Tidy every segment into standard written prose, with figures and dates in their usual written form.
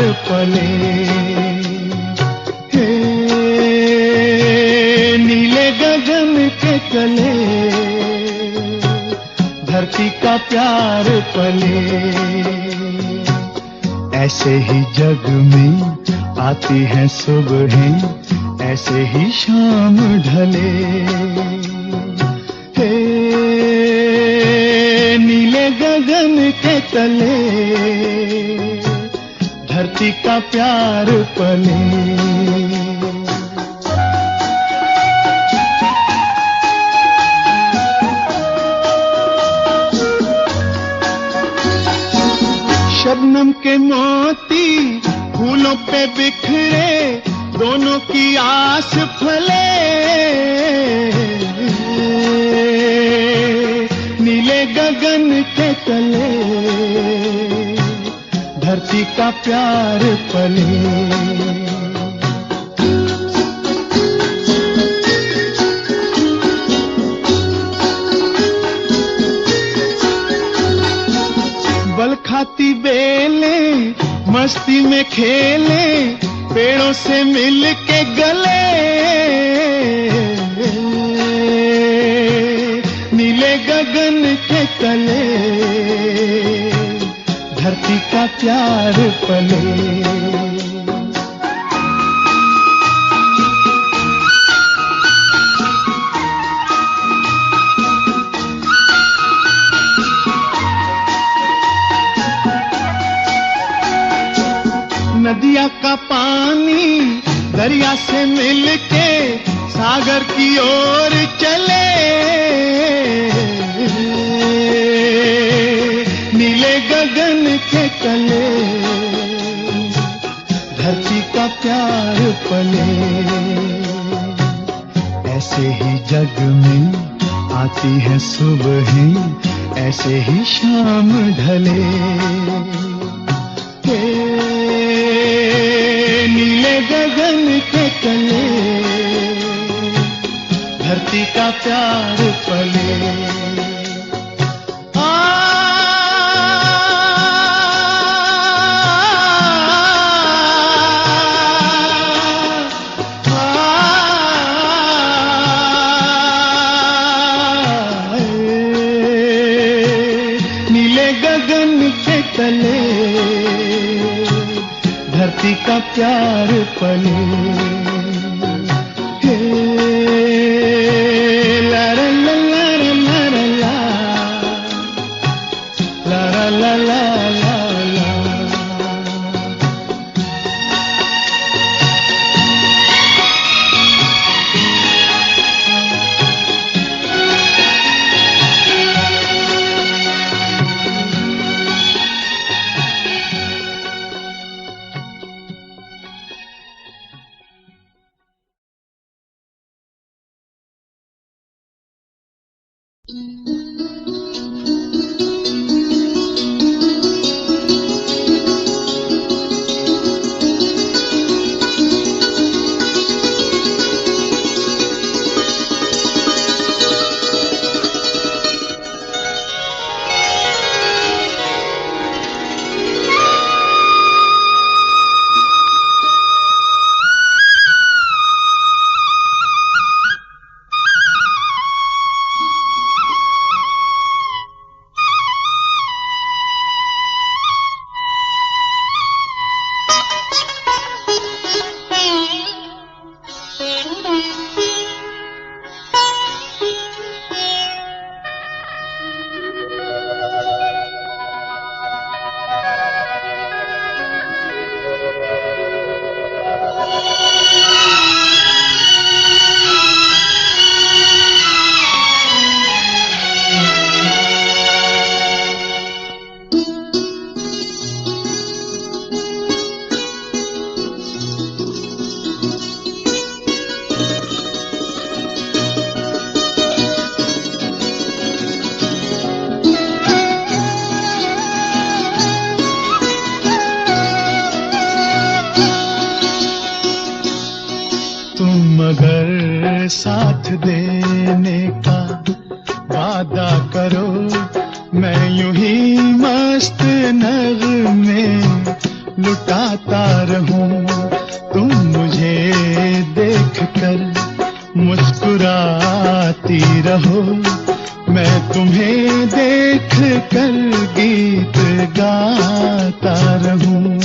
पले। हे नीले गगन के तले धरती का प्यार पले। ऐसे ही जग में आती हैं सुबहें, ऐसे ही शाम ढले। हे नीले गगन के तले धरती का प्यार पले। शबनम के मोती फूलों पे बिखरे, दोनों की आस फले। नीले गगन के तले धरती का प्यार पले। बल खाती बेले मस्ती में खेले, पेड़ों से मिल के गले। नीले गगन के तले धरती का प्यार पले। नदिया का पानी दरिया से मिलके सागर की ओर चले। नीले गगन के तले धरती का प्यार पले। ऐसे ही जग में आती है सुबहें, ऐसे ही शाम ढले। नीले गगन के तले धरती का प्यार पले। नीले गगन के तले धरती का प्यार पले। हे ला ला ला ला ला ला ला ला ला ला। मगर साथ देने का वादा करो, मैं यूं ही मस्त नगमे लुटाता रहूं। तुम मुझे देख कर मुस्कुराती रहो, मैं तुम्हें देख कर गीत गाता रहूं।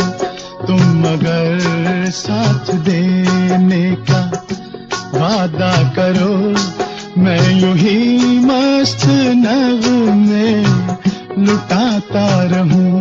तुम अगर साथ देने का वादा करो, मैं यूं ही मस्त नगमे लुटाता रहूं।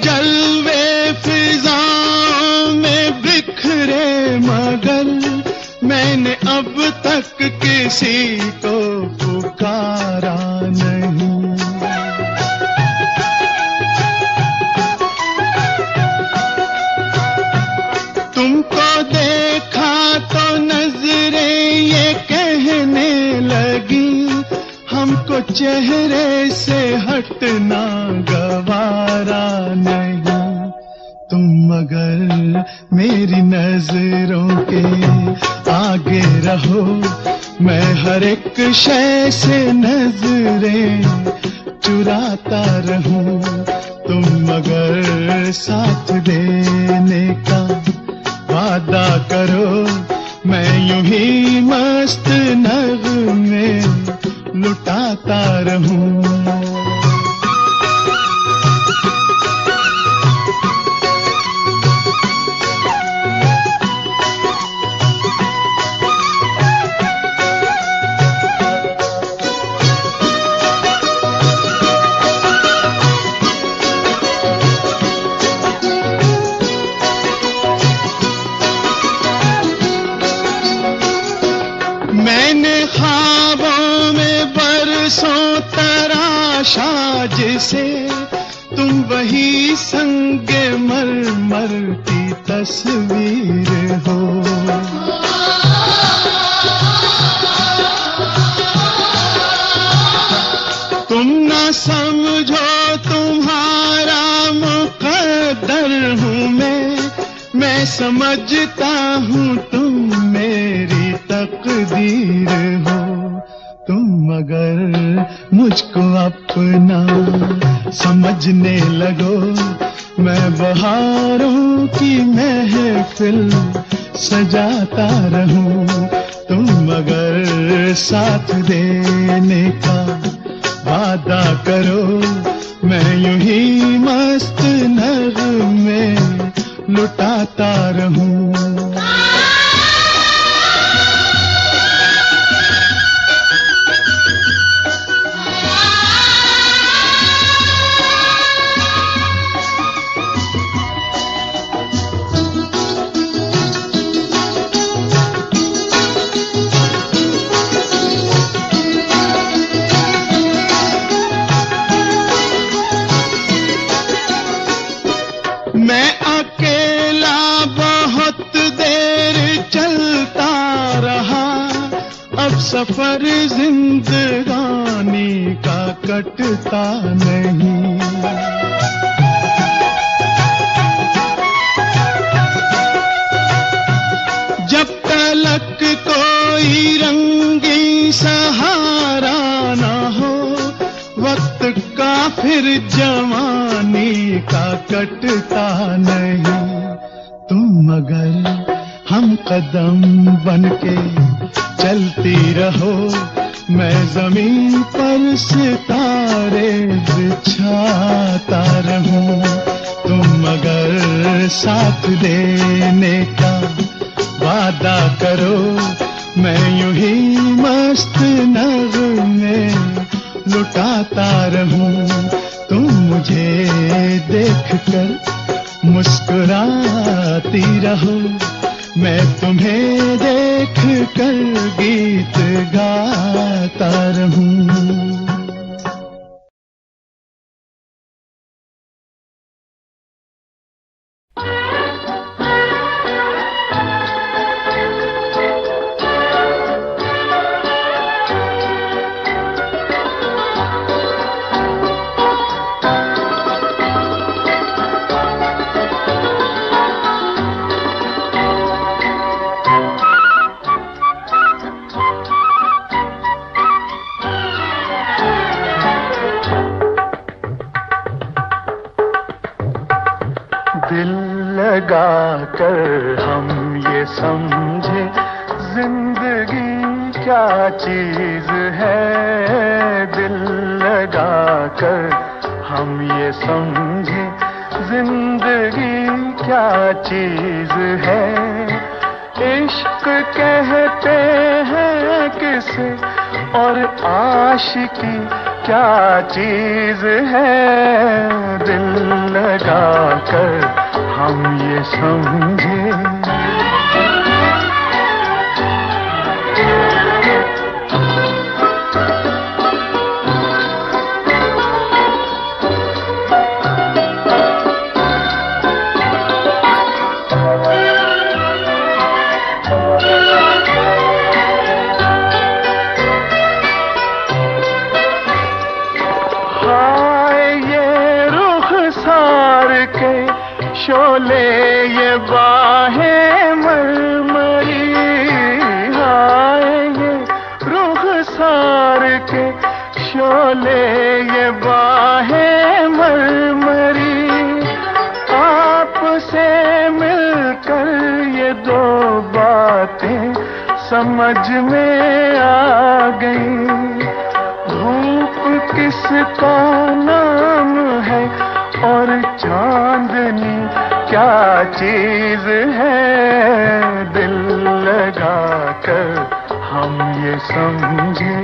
जलवे फिजाओं में बिखरे, मगर मैंने अब तक किसी को पुकारा नहीं। तुमको देखा तो नजरें ये कहने लगी, हमको चेहरे से हटना गवारा नहीं। तुम मगर मेरी नजरों के आगे रहो, मैं हर एक शय से नजरें चुराता रहूं। तुम मगर साथ देने का वादा करो, मैं यूं ही मस्त नगमे लुटाता रहूं। मैंने ख्वाबों में बरसों तराशा जिसे, तुम वही संगे मरमर की तस्वीर हो। तुम ना समझो तुम्हारा मुकद्दर हूँ मैं समझता हूँ तुम मेरी तकदीर हो। तुम मगर मुझको अपना समझने लगो, मैं बहारों की महफिल सजाता रहूं। तुम मगर साथ देने का वादा करो, मैं यूं ही मस्त नगमे लुटाता रहूं। मैं अकेला बहुत देर चलता रहा, अब सफर जिंदगानी का कटता नहीं। जब तलक कोई रंगी सहारा ना हो, वक्त का फिर जवानी का कटता नहीं। तुम मगर हम कदम बनके चलती रहो, मैं जमीन पर सितारे बिछाता रहूं। तुम मगर साथ देने का वादा करो, मैं यूं ही मस्त नगमे लुटाता रहूं। तुम मुझे देख कर मुस्कुराती रहो, मैं तुम्हें देख कर गीत गाता रहूं। लगा कर हम ये समझे जिंदगी क्या चीज है, दिल लगा कर हम ये समझे जिंदगी क्या चीज है। इश्क कहते हैं किसे और आशिकी क्या चीज है, दिल लगा कर हम ये समझे। शोले ये बाहें मरमरी, हाय ये रुखसार के शोले ये बाहें मरमरी। आपसे मिलकर ये दो बातें समझ में आ गई। धूप किसका नाम है और चांदनी क्या चीज है, दिल लगा कर हम ये समझे।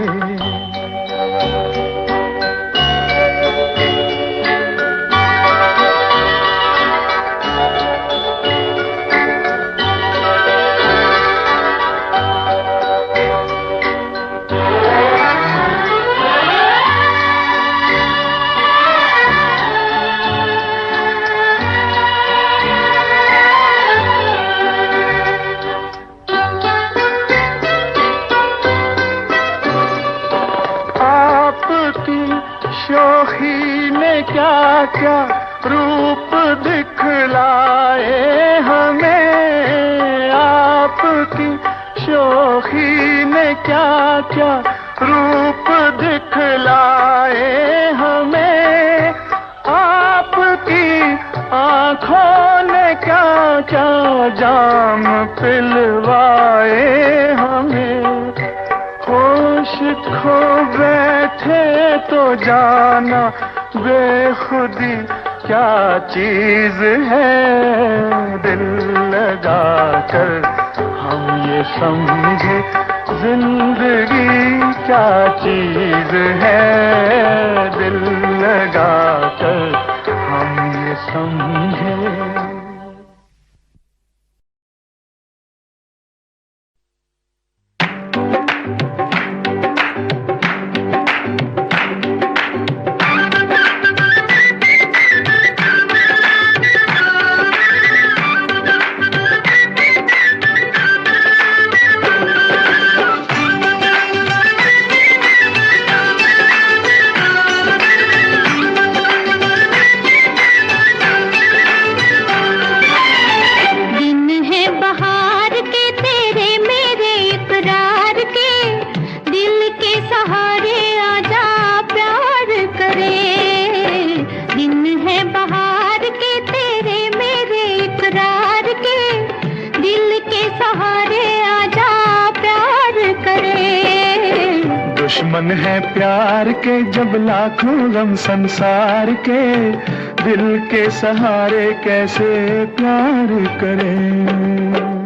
शोखी ने क्या क्या रूप दिखलाए हमें, आपकी शोखी ने क्या क्या रूप दिखलाए हमें। आपकी आँखों ने क्या क्या जाम पिलवाए हमें। होश खो बैठे तो जाना बेखुदी क्या चीज है, दिल लगा कर हम ये समझे जिंदगी क्या चीज है, दिल लगा कर हम ये समझे। दुश्मन है प्यार के जब लाखों गम संसार के, दिल के सहारे कैसे प्यार करें।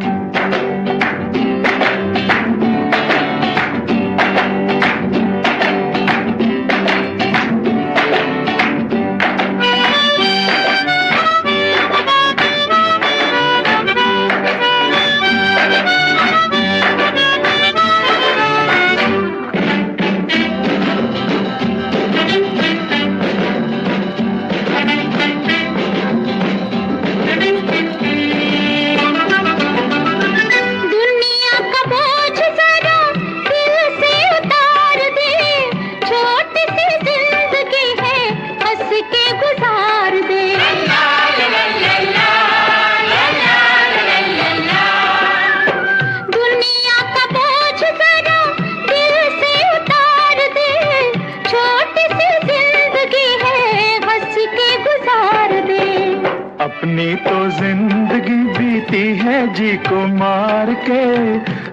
होती है जी को मार के,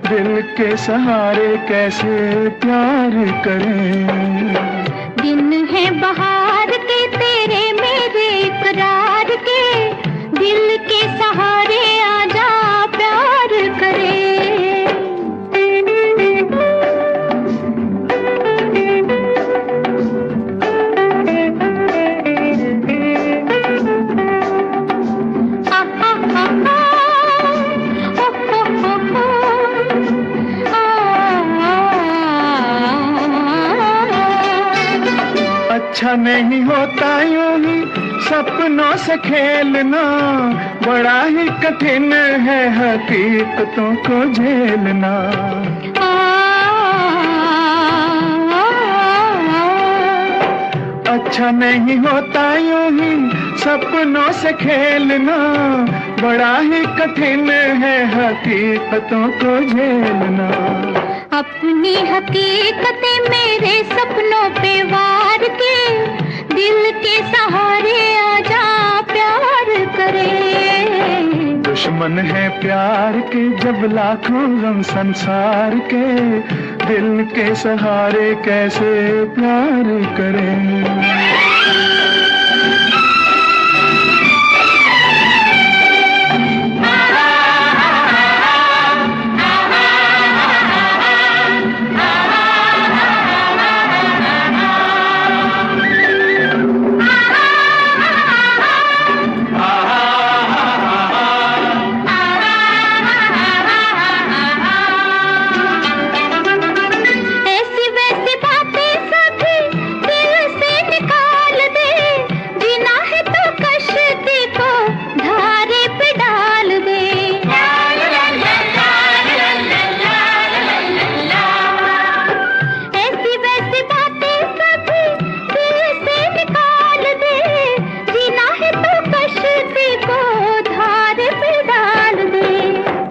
दिल के सहारे कैसे प्यार करें। दिन है बहार के तेरे मेरे इकरार के, दिल के सहारे आजा प्यार करे। अच्छा नहीं होता यूं ही सपनों से खेलना, बड़ा ही कठिन है हकीकतों को झेलना। अच्छा नहीं होता यूं ही सपनों से खेलना, बड़ा ही कठिन है हकीकतों को झेलना। अपनी हकीकतें मेरे सपनों पे वार के, दिल के सहारे आजा प्यार करे। दुश्मन है प्यार के जब लाखों गम संसार के, दिल के सहारे कैसे प्यार करें।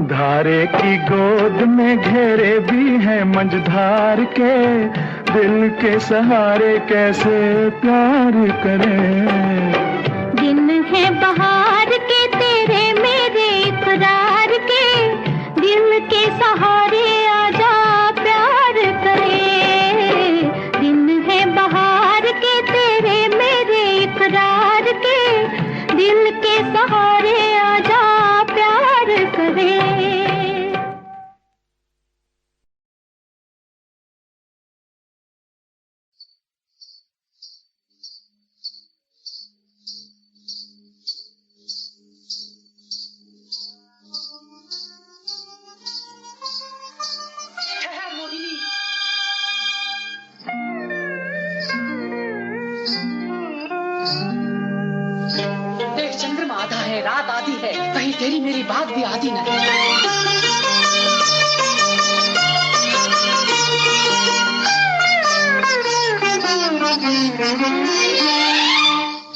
धारे की गोद में घेरे भी हैं मंझधार के, दिल के सहारे कैसे प्यार करें। दिन है बहार के तेरे मेरे इकरार के, दिल के सहारे आजा प्यार करे। दिन है बहार के तेरे मेरे इकरार के, दिल के सहारे आजा प्यार करे। देख चंद्रमा आधा है, रात आधी है, कहीं तेरी मेरी बात भी आधी नहीं।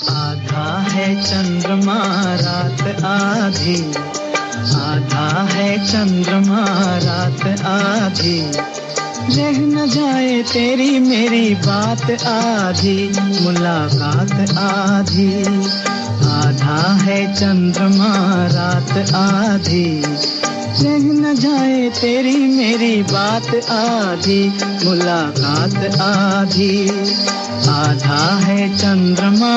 आधा है चंद्रमा रात आधी, आधा है चंद्रमा रात आधी, रह न जाए तेरी मेरी बात आधी, मुलाकात आधी। आधा है चंद्रमा रात आधी, रह न जाए तेरी मेरी बात आधी, मुलाकात आधी। आधा है चंद्रमा।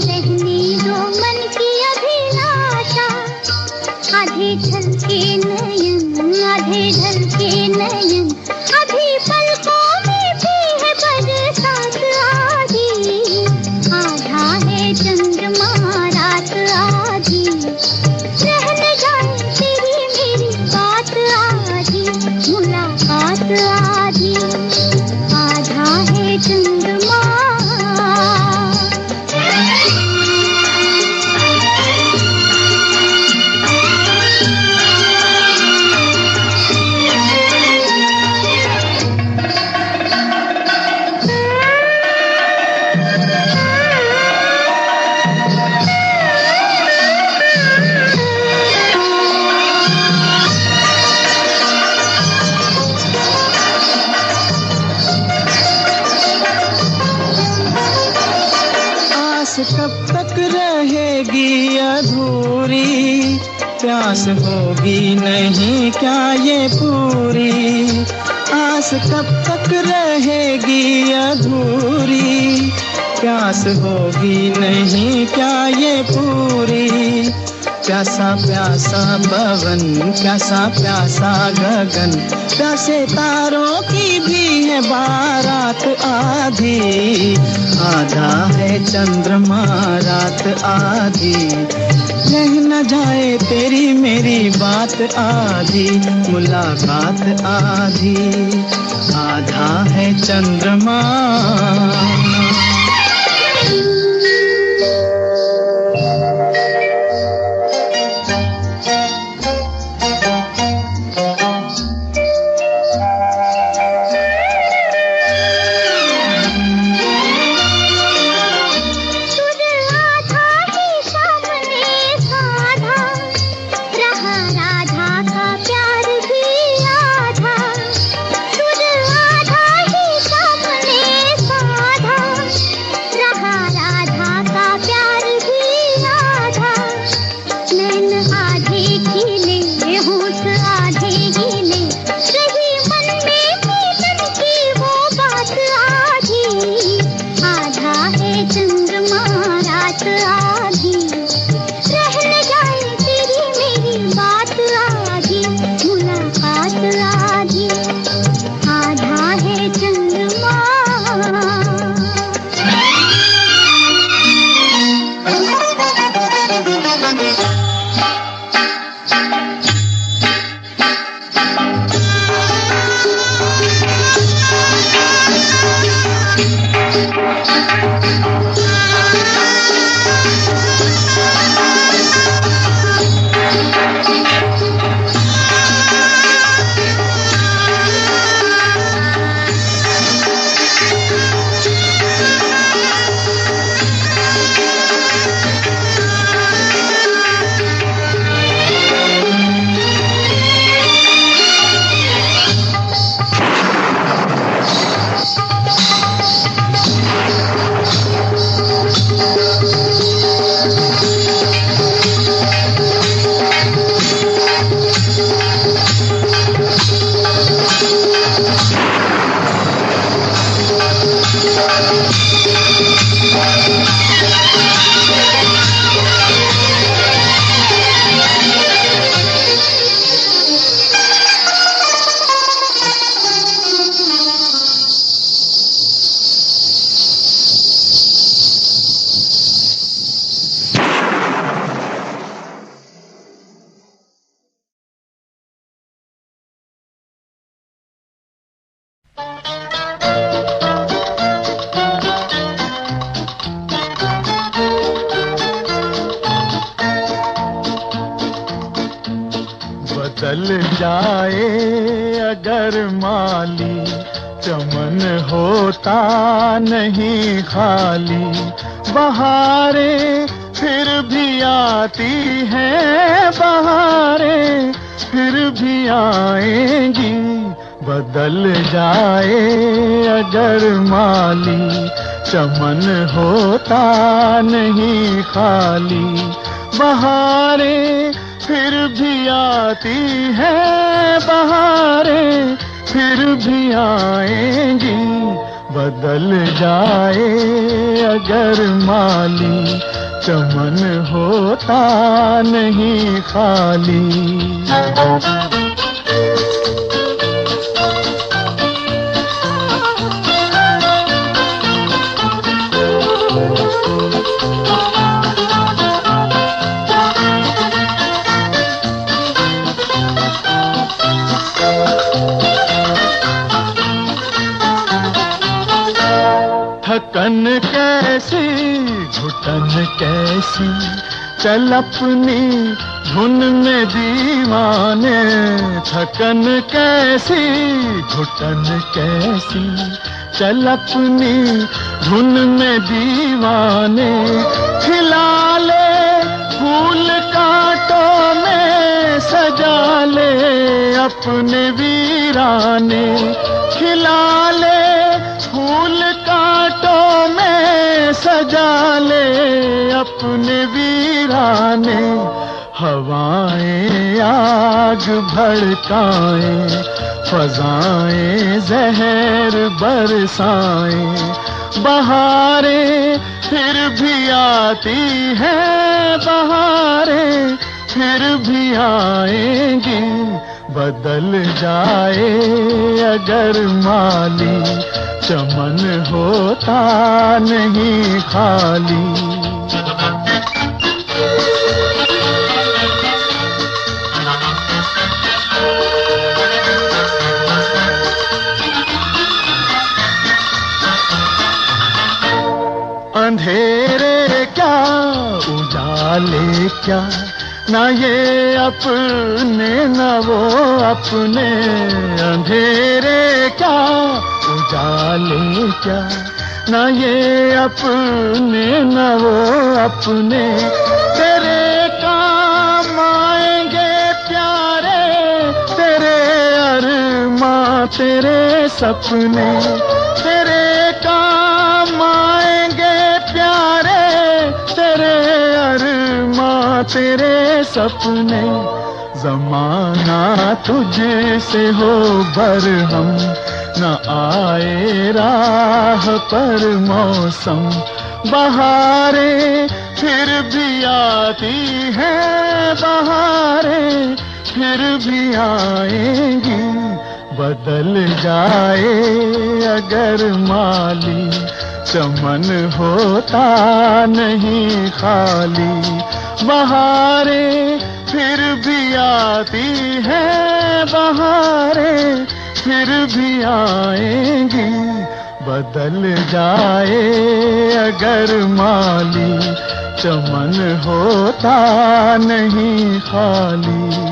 रहने दो मन की अभिलाषा। कब तक रहेगी अधूरी, प्यास होगी नहीं क्या ये पूरी, आस कब तक रहेगी अधूरी, प्यास होगी नहीं क्या ये पूरी। प्यासा प्यासा पवन, प्यासा प्यासा गगन, प्यासे तारों की भी है बारात आधी, आधा है चंद्रमा रात आधी, रह न जाए तेरी मेरी बात आधी, मुलाकात आधी, आधा है चंद्रमा। बदल जाए अगर माली, चमन होता नहीं खाली, बहारें फिर भी आती हैं, बहारें फिर भी आएंगी। बदल जाए अगर माली, चमन होता नहीं खाली, बहारें फिर भी आती हैं, बहारें फिर भी आएंगी। बदल जाए अगर माली, चमन होता नहीं खाली। थकन कैसी घुटन कैसी, चल अपनी धुन में दीवाने। थकन कैसी घुटन कैसी, चल अपनी धुन में दीवाने। खिला ले फूल कांटों में, सजा ले अपने वीराने। खिला ले फूल कांटों में, सजा ले अपने वीराने, हवाएं आग भड़काएं, फजाएं जहर बरसाएं, बहारें फिर भी आती हैं, बहारें फिर भी आएंगी। बदल जाए अगर माली, चमन होता नहीं खाली। अंधेरे क्या उजाले क्या, ना ये अपने न वो अपने। अंधेरे क्या उजाले क्या, ना ये अपने न वो अपने। तेरे काम आएंगे प्यारे, तेरे अरमां तेरे सपने, तेरे काम आएंगे प्यारे, तेरे अरमां तेरे सपने। ज़माना तुझसे हो बरहम, न आए राह पर मौसम। बहारें फिर भी आती हैं, बहारें फिर भी आएंगी। बदल जाए अगर माली, चमन होता नहीं खाली। बहारें फिर भी आती हैं, बहारें फिर भी आएंगी। बदल जाए अगर माली, चमन होता नहीं खाली।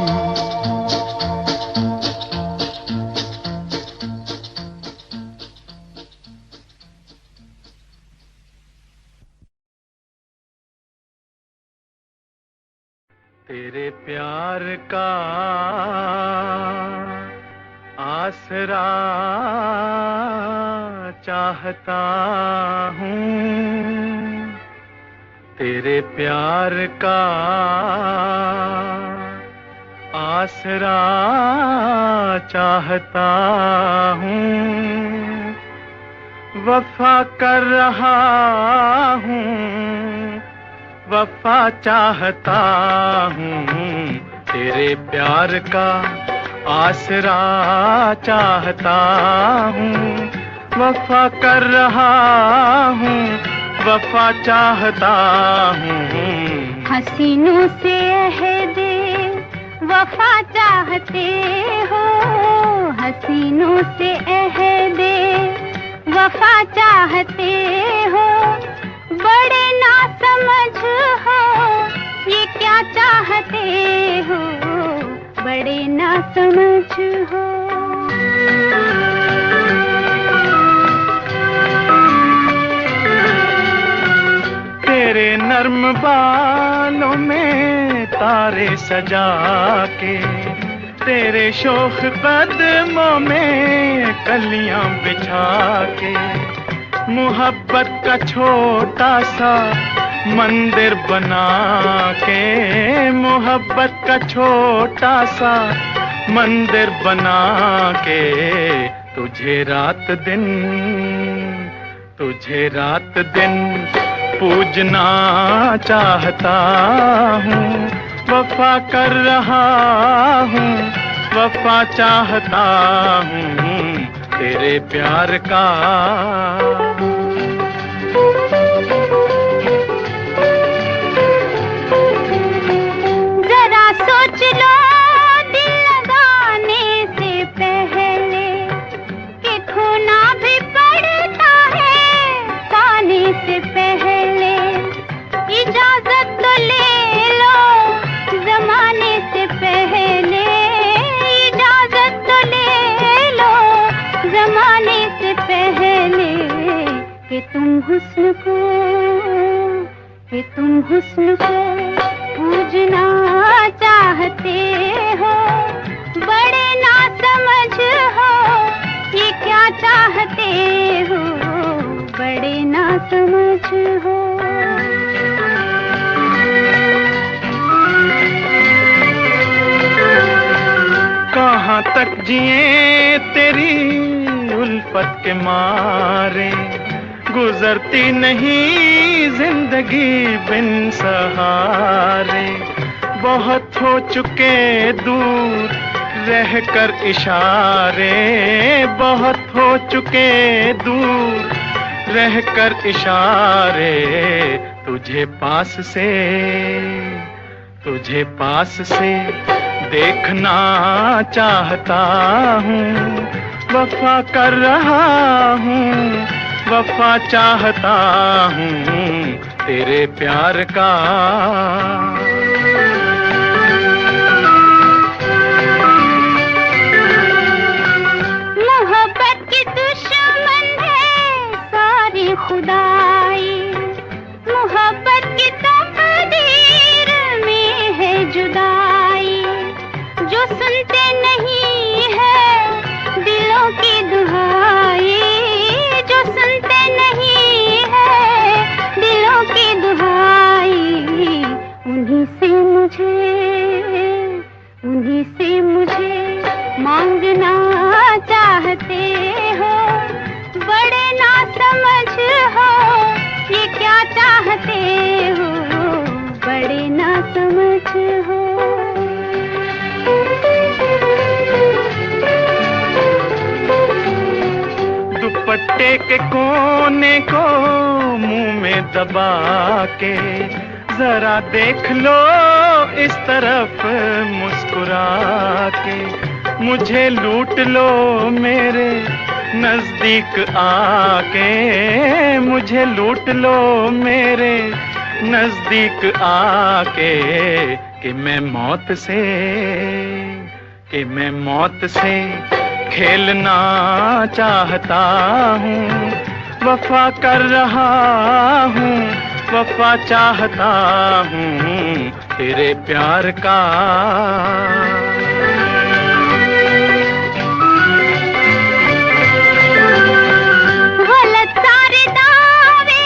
तेरे प्यार का आसरा चाहता हूँ, तेरे प्यार का आसरा चाहता हूँ। वफा कर रहा हूँ, वफा चाहता हूँ। तेरे प्यार का आसरा चाहता हूँ। वफा कर रहा हूँ, वफा चाहता हूँ। हसीनों से अहदे वफा चाहते हो, हसीनों से अहदे वफा चाहते हो। बड़े ना समझ हो ये क्या चाहते हो, बड़े ना समझ हो। तेरे नर्म बालों में तारे सजा के, तेरे शोख कदमों में कलियां बिछा के, मोहब्बत का छोटा सा मंदिर बना के, मोहब्बत का छोटा सा मंदिर बना के। तुझे रात दिन, तुझे रात दिन पूजना चाहता हूँ। वफा कर रहा हूँ, वफा चाहता हूँ। तेरे प्यार का जरा सोच लो दिल लगाने से पहले कि खोना भी पड़ता है पाने से पहले। इजाजत तो ले लो जमाने से पहले, इजाजत तो ले लो जमाने से पहले। कि तुम हुस्न को, कि तुम हुस्न को पूजना चाहते हो। बड़े ना समझ हो ये क्या चाहते हो, बड़े ना समझ हो। कहाँ तक जिए तेरी उल्फत के मारे, गुजरती नहीं जिंदगी बिन सहारे। बहुत हो चुके दूर रहकर इशारे, बहुत हो चुके दूर रहकर इशारे। तुझे पास से देखना चाहता हूँ, वफा कर रहा हूँ, वफा चाहता हूँ तेरे प्यार का। मोहब्बत की दुश्मन है सारी खुदाई, मोहब्बत की तकदीर में है जुदाई। जो सुनते नहीं है दिलों की दुहाई, जो सुनते नहीं है दिलों की दुहाई। उन्हीं से मुझे मांगना चाहते हो। बड़े ना समझ हो ये क्या चाहते हो, बड़े ना समझ हो। दुपट्टे के कोने को मुंह में दबा के जरा देख लो इस तरफ मुस्कुरा के। मुझे लूट लो मेरे नजदीक आके, मुझे लूट लो मेरे नजदीक आके। कि मैं मौत से खेलना चाहता हूँ, वफा कर रहा हूँ, वफा चाहता हूँ तेरे प्यार का। गलत सारे दावे,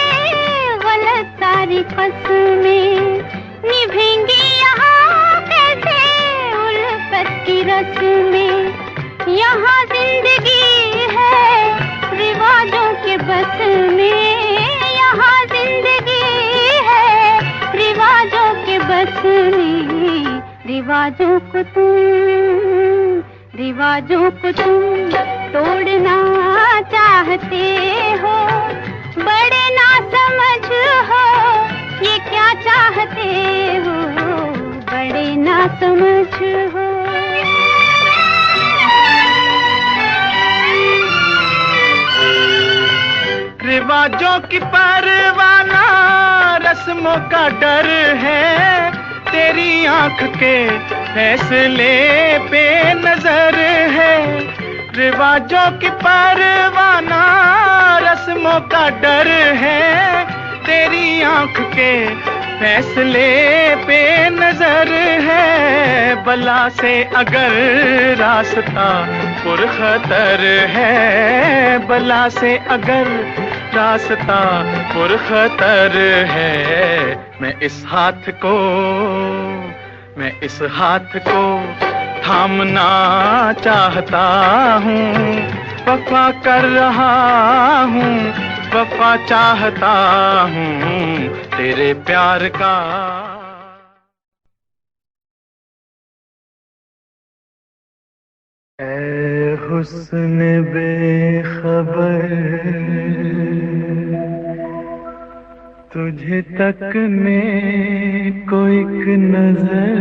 गलत सारी कसमें निभेंगी यहाँ कैसे उल्फत की रस्में। यहाँ जिंदगी है रिवाजों के बस में, यहाँ जिंदगी है रिवाजों के बस में। रिवाजों को तुम तोड़ना चाहते हो। बड़े ना समझ हो ये क्या चाहते हो, बड़े ना समझ हो। रिवाजों की परवाना रस्मों का डर है, तेरी आंख के फैसले पे नजर है। रिवाजों की परवाना रस्मों का डर है, तेरी आंख के फैसले पे नजर है। बला से अगर रास्ता पुरखतर है, बला से अगर रास्ता पुरखतर है। मैं इस हाथ को थामना चाहता हूँ, वफा कर रहा हूँ, वफा चाहता हूँ तेरे प्यार का। ऐ हुस्न बेखबर तुझे तकने को एक नजर,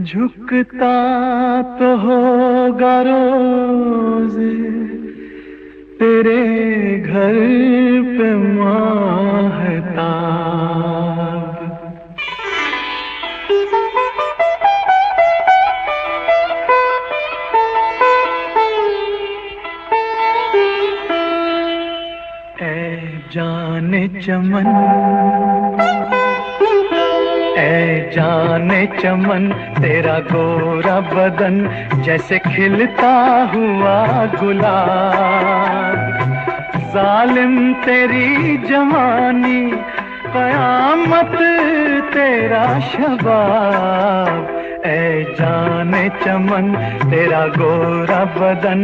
झुकता तो होगा रोज तेरे घर पे माहताब। जाने चमन, ऐ जाने चमन तेरा गोरा बदन जैसे खिलता हुआ गुलाब। जालिम तेरी जवानी कयामत तेरा शबाब। ऐ जाने चमन तेरा गोरा बदन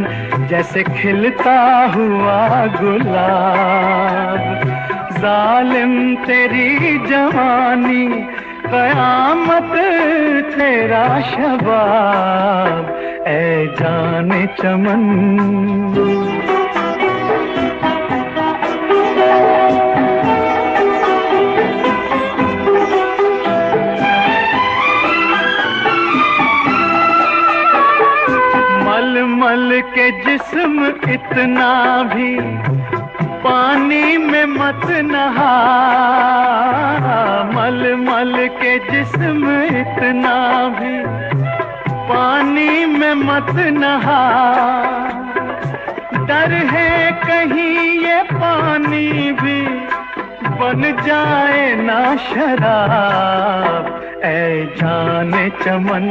जैसे खिलता हुआ गुलाब, जालिम तेरी जवानी कयामत तेरा शबाब, ऐ जाने चमन। मल के जिस्म इतना भी पानी में मत नहा, मल मल के जिस्म इतना भी पानी में मत नहा, डर है कहीं ये पानी भी बन जाए ना शराब, ऐ जाने चमन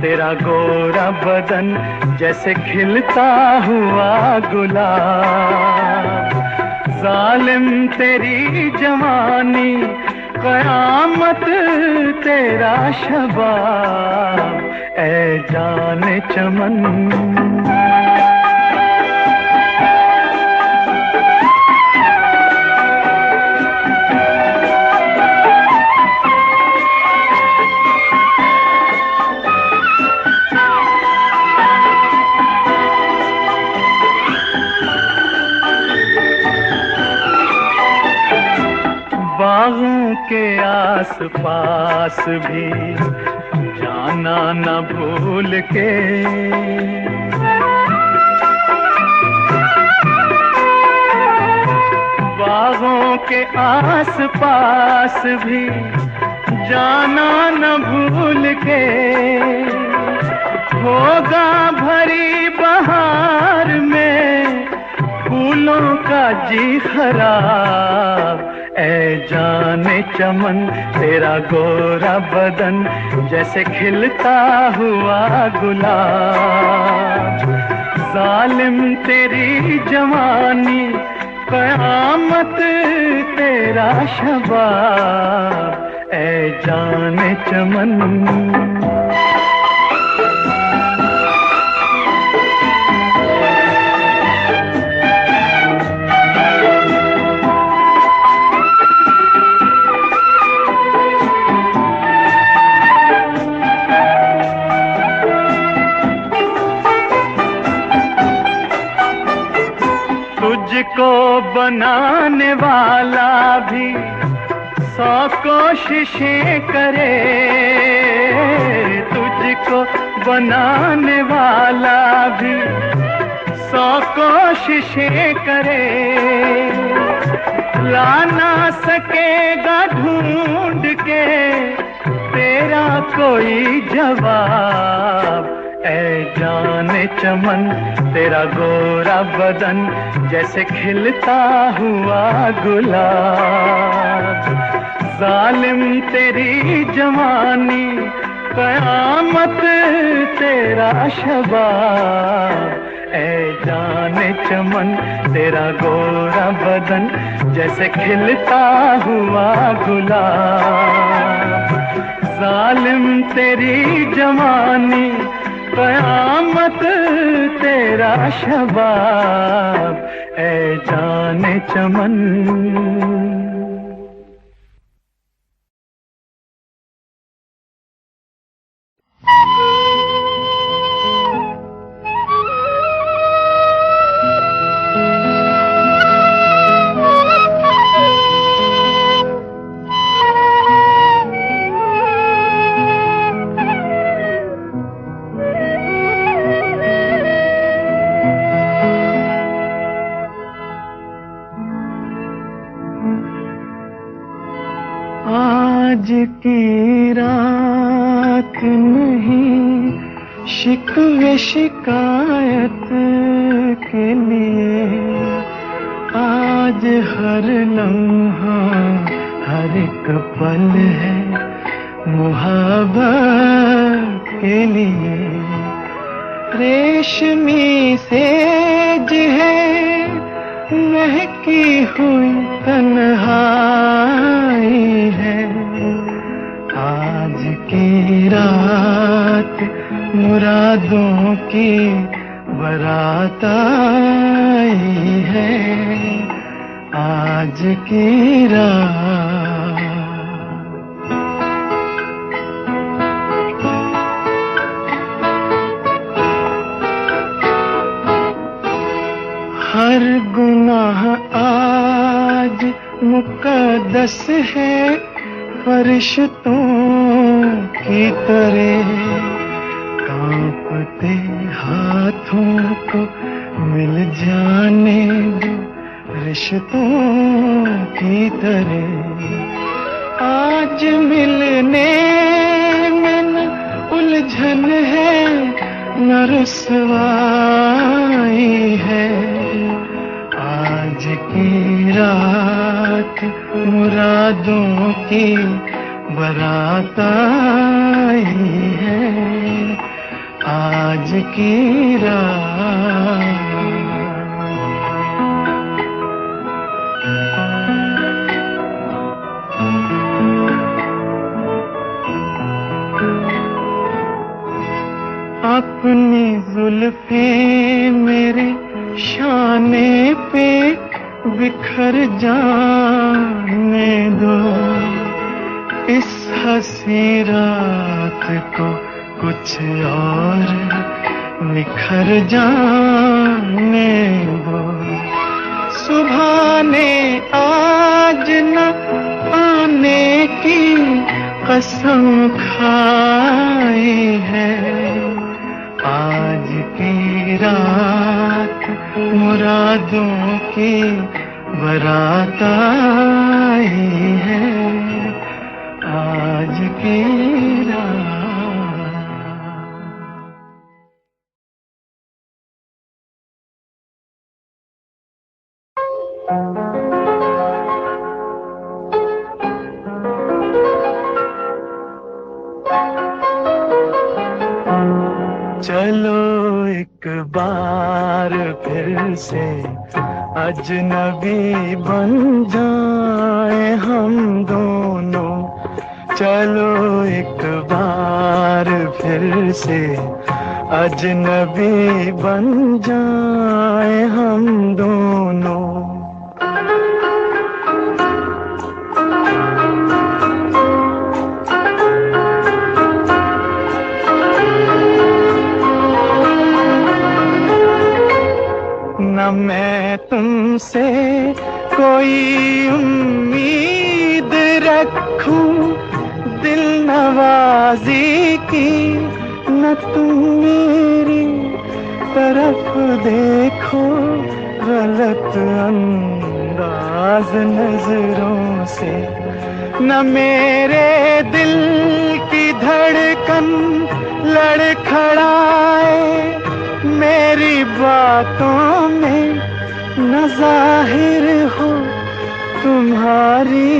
तेरा गोरा बदन जैसे खिलता हुआ गुलाब, जालिम तेरी जवानी कयामत तेरा शबाब, ऐ जाने चमन। बागों के आस पास भी जाना न भूल के, बागों के आस पास भी जाना न भूल के, होगा भरी बहार में फूलों का जी खराब, ऐ जाने चमन तेरा गोरा बदन जैसे खिलता हुआ गुलाब, जालिम तेरी जवानी कयामत तेरा शबाब, ऐ जाने चमन। तुझको बनाने वाला भी 100 कोशिशें करे, तुझको बनाने वाला भी 100 कोशिशें करे, ला ना सकेगा ढूंढ के तेरा कोई जवाब, ऐ जाने चमन तेरा गोरा बदन जैसे खिलता हुआ गुलाब, जालिम तेरी जवानी कयामत तेरा शबाब, ऐ जाने चमन तेरा गोरा बदन जैसे खिलता हुआ गुलाब, जालिम तेरी जवानी कयामत तेरा शबाब, ऐ जाने चमन। आज की रात नहीं शिकवे शिकायत के लिए, आज हर लम्हा हर एक पल है मुहब्बत के लिए, रेशमी सेज है महकी हुई तन्हाई है, आज की रात मुरादों की बारात आई है आज की रात। हर गुनाह आज मुकद्दस है फरिश्तों की तरह, कांपते हाथों को मिल जाने दो रिश्तों की तरह। आज मिलने में न उलझन है न रुसवाई है, आज की रात मुरादों की बारात आई है आज की रात। अपनी जुल्फे मेरे शाने पे बिखर जाने दो, इस हंसी रात को कुछ और निखर जाने दो। सुबह ने आज न आने की कसम खाई है, आज की रात मुरादों की बारात आई है आज की रात। चलो एक बार फिर से अजनबी बन जाए हम दोनों, चलो एक बार फिर से अजनबी बन जाए हम दोनों। न मैं तुमसे कोई उम्मीद रखूं दिल नवाजी की, न तुम मेरी तरफ देखो गलत अंदाज नजरों से, न मेरे दिल की धड़कन लड़खड़ाए मेरी बातों में, न जाहिर हो तुम्हारी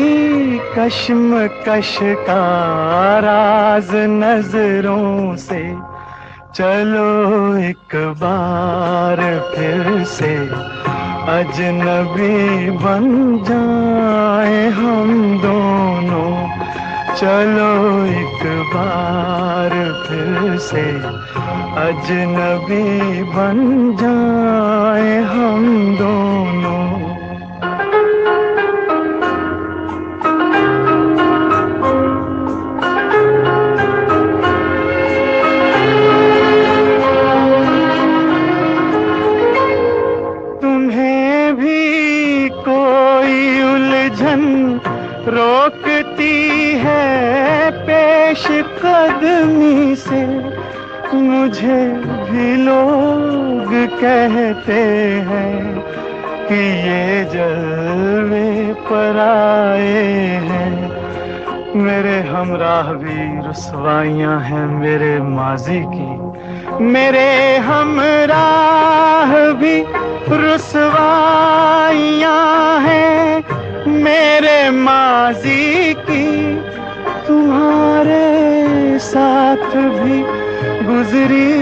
कश्मकश का राज नजरों से। चलो एक बार फिर से अजनबी बन जाए हम दोनों, चलो एक बार फिर से अजनबी बन जाए हम दोनों। तुम्हें भी कोई उलझन रोकती है पेश कदमी से, मुझे भी लोग कहते हैं कि ये जलवे पर आए हैं। मेरे हमराह भी रुसवाइयां हैं मेरे माजी की, मेरे हमराह भी रुसवाइयां हैं मेरे माजी की। तुम्हारे साथ भी गुजरी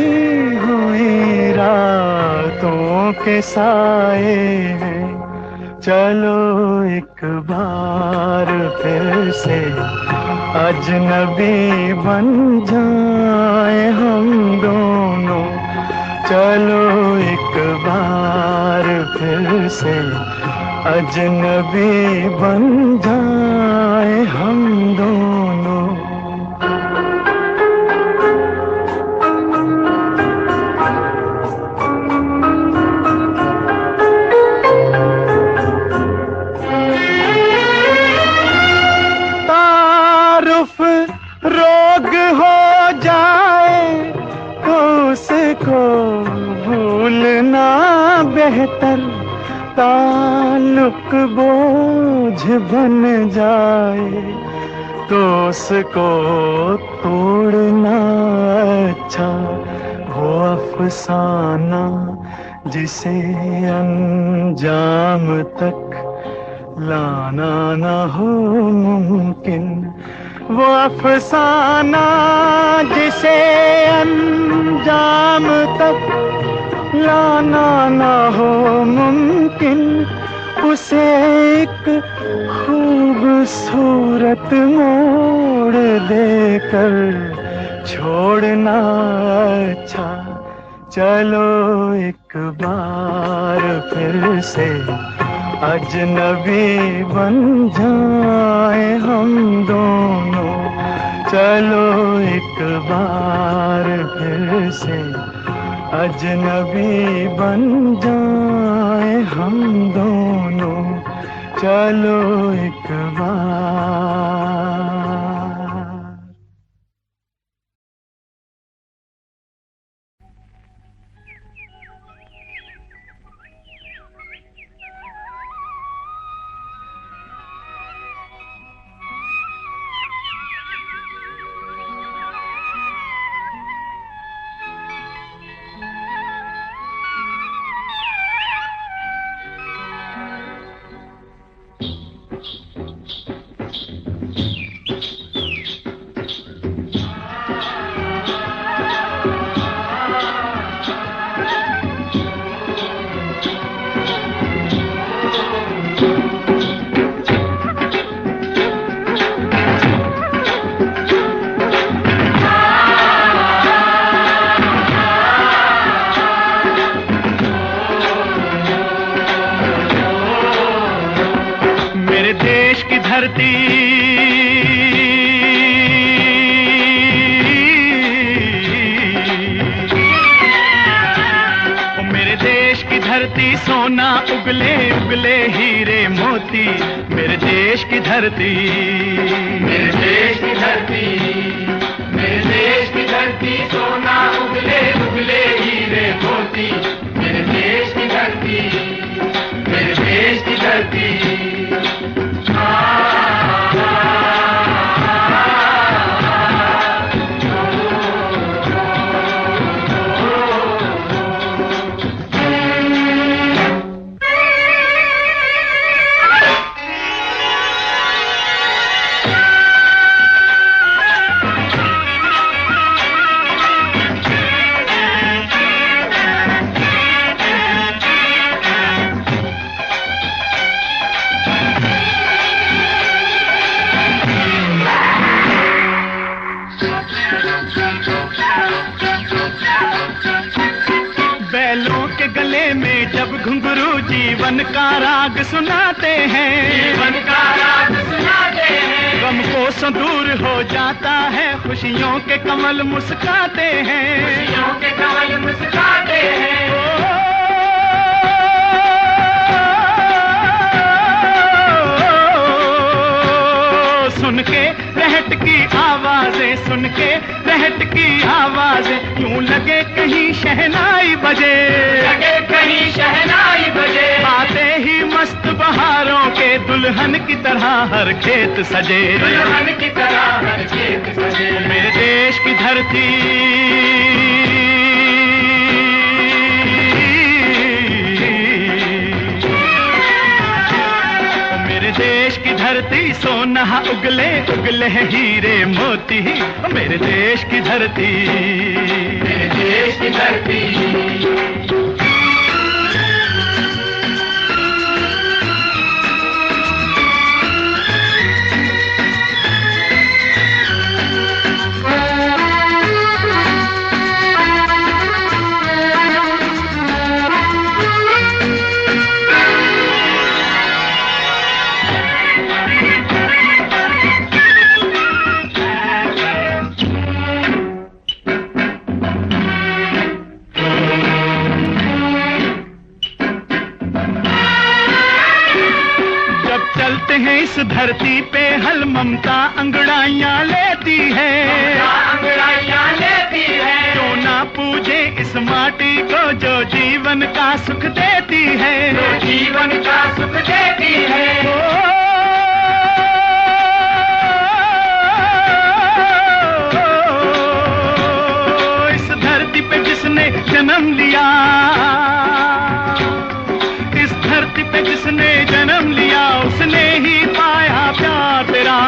हुई रातों के साए हैं, चलो एक बार फिर से अजनबी बन जाए हम दोनों। चलो एक बार फिर से अजनबी बन जाए हम दोनों। तारुफ रोग हो जाए तो उसको भूलना बेहतर, ताल्लुक बोझ बन जाए तो उसको तोड़ना अच्छा। वो अफसाना जिसे अंजाम तक लाना ना हो मुमकिन, वो अफसाना जिसे अंजाम तक लाना ना हो मुमकिन, उसे एक खूबसूरत मोड़ देकर छोड़ना अच्छा। चलो एक बार फिर से अजनबी बन जाए हम दोनों। चलो एक बार फिर से अजनबी बन जाए हम दोनों। चलो एक बार। सोना उगले उगले हीरे मोती, मेरे देश की धरती, मेरे देश की धरती, मेरे देश की धरती। सोना उगले उगले हीरे मोती, मेरे देश की धरती, मेरे देश की धरती। जीवन का राग सुनाते हैं, जीवन का राग सुनाते हैं। गम को दूर हो जाता है, खुशियों के कमल मुस्काते हैं, खुशियों के कमल मुस्काते हैं। सुन के रहट की आवाजें, सुन के रहट की आवाजें, यूं लगे कहीं शहनाई बजे, लगे कहीं शहनाई बजे। आते ही मस्त बहारों के दुल्हन की तरह हर खेत सजे, दुल्हन की तरह हर खेत सजे। मेरे देश की धरती, देश की धरती। सोना उगले उगले हीरे मोती, मेरे देश की धरती, मेरे देश की धरती। हैं इस धरती पे हल ममता अंगड़ाइयाँ लेती है, अंगड़ाइयाँ लेती है। क्यों ना पूजे इस माटी को जो जीवन का सुख देती है, जो जीवन का सुख देती है। इस धरती पे जिसने जन्म लिया, इस धरती पे जिसने जन्म लिया, उसने ही पाया प्यार तेरा,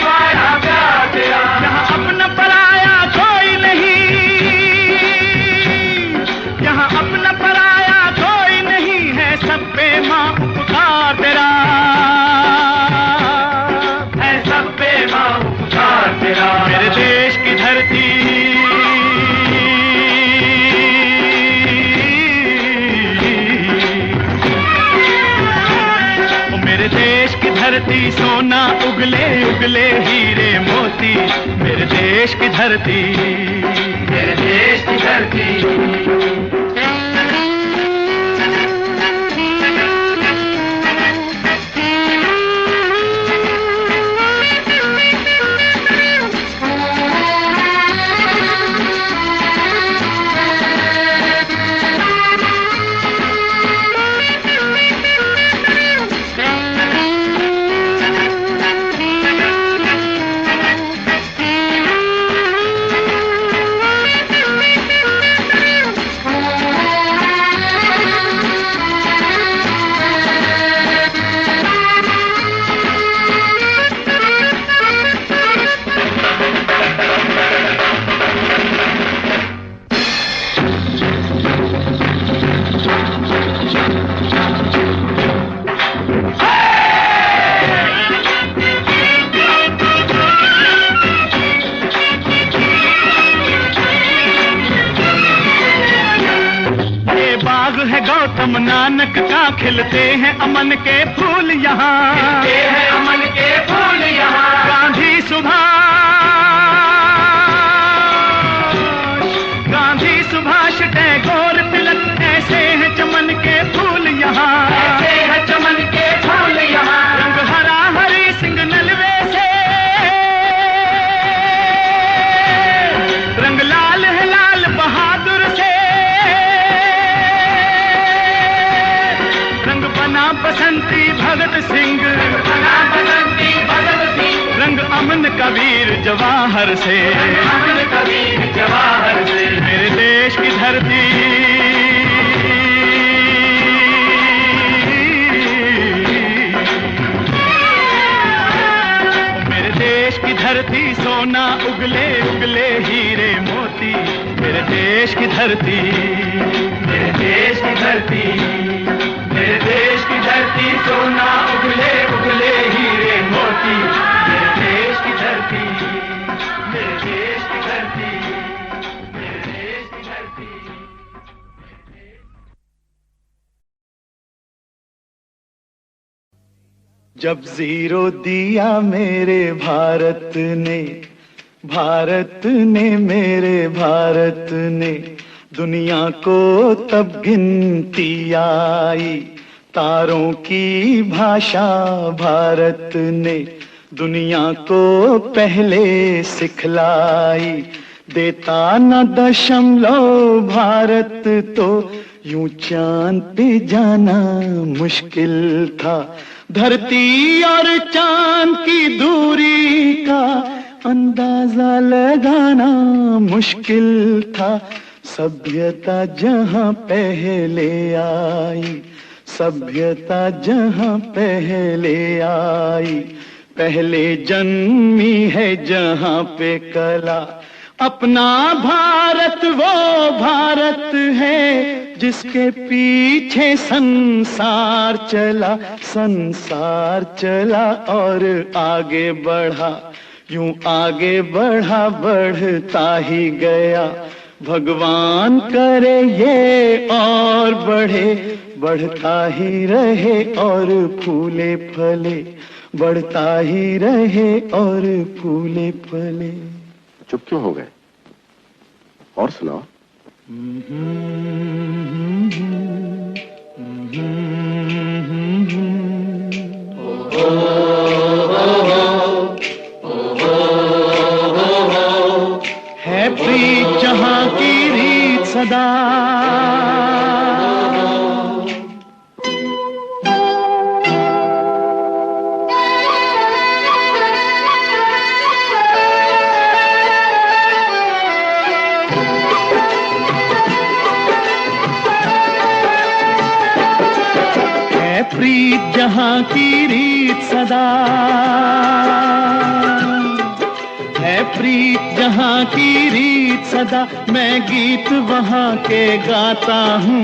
पाया प्यार तेरा। यहाँ अपना पराया कोई नहीं, यहाँ अपना पराया कोई नहीं है, सब पे माँ उपकार तेरा है, सब पे माँ उपकार तेरा। मेरे देश की धरती, देश की धरती सोना उगले उगले हीरे मोती, मेरे देश की धरती, मेरे देश की धरती। गौतम नानक का खिलते हैं अमन के फूल यहाँ, खिलते हैं अमन के फूल यहाँ। गांधी सुभाष टैगोर तिलक, ऐसे हैं चमन के फूल यहाँ, ऐसे हैं चमन के फूल यहाँ। रंग हरा हरी सिंह नलवे से, रंग लाल है लाल बहादुर से, बसंती भगत सिंह, बसंती भगत सिंह। रंग अमन कबीर जवाहर से, अमन कबीर जवाहर से। मेरे देश की धरती, मेरे देश की धरती सोना उगले उगले हीरे मोती, मेरे देश की धरती, मेरे देश की धरती, मेरे देश की धरती सोना उगले उगले हीरे मोती, मेरे देश की धरती, मेरे देश की धरती, मेरे देश की धरती। जब जीरो दिया मेरे भारत ने, भारत ने मेरे भारत ने, दुनिया को तब गिनती आई। तारों की भाषा भारत ने दुनिया को पहले सिखलाई। देता न दशमलव भारत तो यूं चांद पे जाना मुश्किल था। धरती और चांद की दूरी का अंदाजा लगाना मुश्किल था। सभ्यता जहां पहले आई, सभ्यता जहां पहले आई, पहले जन्मी है जहां पे कला। अपना भारत वो भारत है जिसके पीछे संसार चला, संसार चला और आगे बढ़ा, यूं आगे बढ़ा बढ़ता ही गया। भगवान करे ये और बढ़े, बढ़ता ही रहे और फूले फले, बढ़ता ही रहे और फूले फले। चुप क्यों हो गए? और सुनाओ। ओ प्रीत जहां की रीत सदा, है प्रीत जहां की रीत सदा, मैं गीत वहां के गाता हूँ।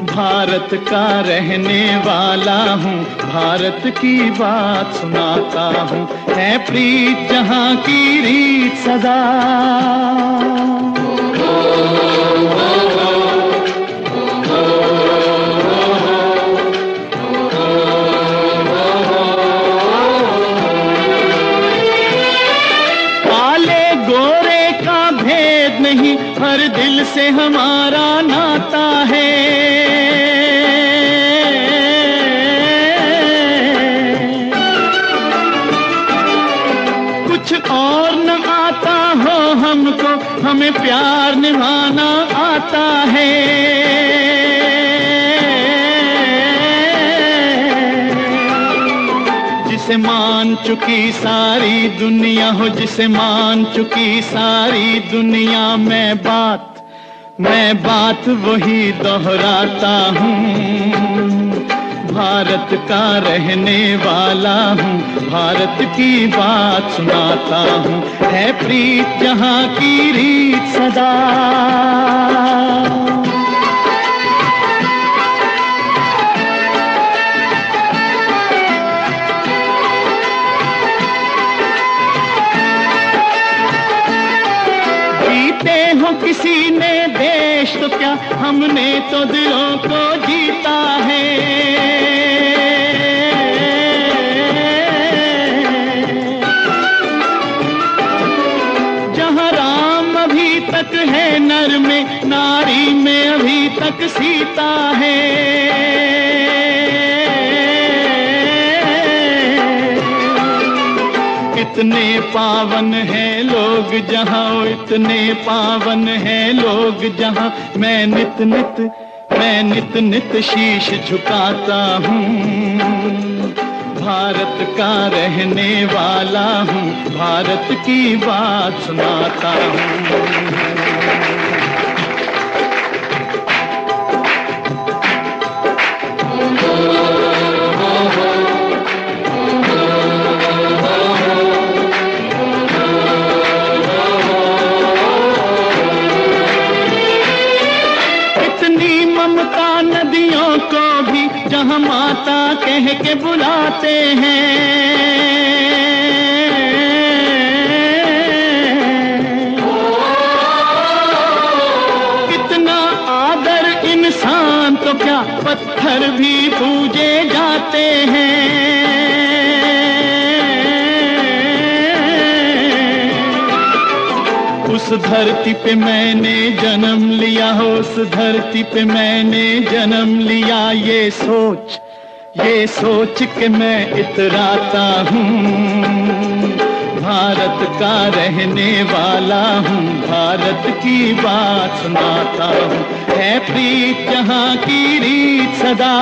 भारत का रहने वाला हूँ, भारत की बात सुनाता हूँ, है प्रीत जहां की रीत सदा। काले गोरे का भेद नहीं, हर दिल से हमारा नाता है। कुछ और न आता हो हमको, हमें प्यार निभाना आता है। जिसे मान चुकी सारी दुनिया हो, जिसे मान चुकी सारी दुनिया, मैं बात वही दोहराता हूँ। भारत का रहने वाला हूँ, भारत की बात सुनाता हूँ, है प्रीत जहां की रीत सदा। जीते हो किसी ने देश तो क्या, हमने तो दिलों को जीता है। जहाँ राम अभी तक है नर में, नारी में अभी तक सीता है। इतने पावन हैं लोग जहाँ, इतने पावन हैं लोग जहाँ, मैं नित नित शीश झुकाता हूँ। भारत का रहने वाला हूँ, भारत की बात सुनाता हूँ। नदियों को भी जहाँ माता कह के बुलाते हैं। कितना आदर इंसान तो क्या, पत्थर भी पूजे जाते हैं। उस धरती पे मैंने जन्म लिया हो, उस धरती पे मैंने जन्म लिया, ये सोच के मैं इतराता हूँ। भारत का रहने वाला हूँ, भारत की बात सुनाता हूँ, है प्रीत जहाँ की रीत सदा।